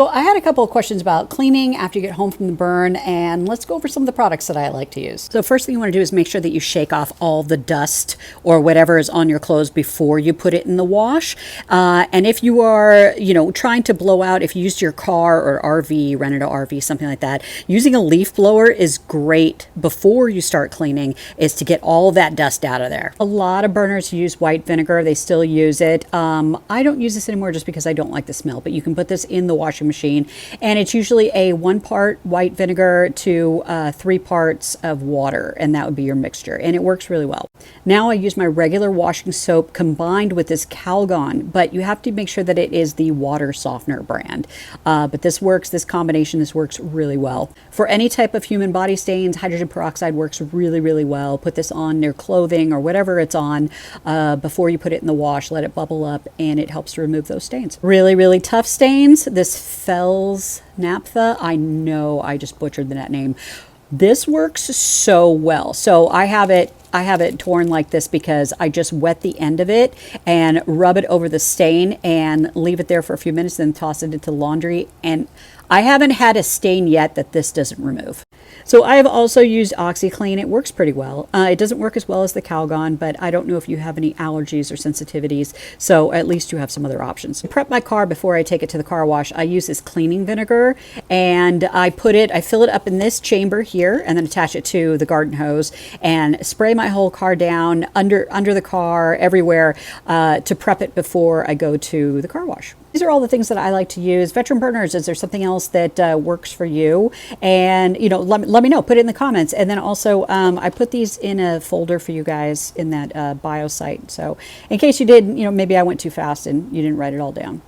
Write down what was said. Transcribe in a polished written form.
So I had a couple of questions about cleaning after you get home from the burn, and let's go over some of the products that I like to use. So first thing you want to do is make sure that you shake off all the dust or whatever is on your clothes before you put it in the wash. And if you are, trying to blow out, if you used your car or RV, rented an RV, something like that, using a leaf blower is great before you start cleaning, is to get all that dust out of there. A lot of burners use white vinegar. They still use it. I don't use this anymore just because I don't like the smell, but you can put this in the washing machine, and it's usually a 1 part white vinegar to 3 parts of water, and that would be your mixture, and it works really well. Now I use my regular washing soap combined with this Calgon, but you have to make sure that it is the water softener brand. But this works, this combination, this works really well. For any type of human body stains, hydrogen peroxide works really, really well. Put this on your clothing or whatever it's on before you put it in the wash, let it bubble up, and it helps to remove those stains. Really, really tough stains, this Fells naphtha, I know I just butchered that name. This works so well. So I have it torn like this because I just wet the end of it and rub it over the stain and leave it there for a few minutes, then toss it into laundry. And I haven't had a stain yet that this doesn't remove. So I have also used OxyClean. It works pretty well. It doesn't work as well as the Calgon, but I don't know if you have any allergies or sensitivities, so at least you have some other options. I prep my car before I take it to the car wash. I use this cleaning vinegar, and I fill it up in this chamber here, and then attach it to the garden hose and spray my whole car down under the car, everywhere, to prep it before I go to the car wash. These are all the things that I like to use. Veteran burners, is there something else that works for you? And, let me know. Put it in the comments. And then also, I put these in a folder for you guys in that bio site. So in case you did, maybe I went too fast and you didn't write it all down.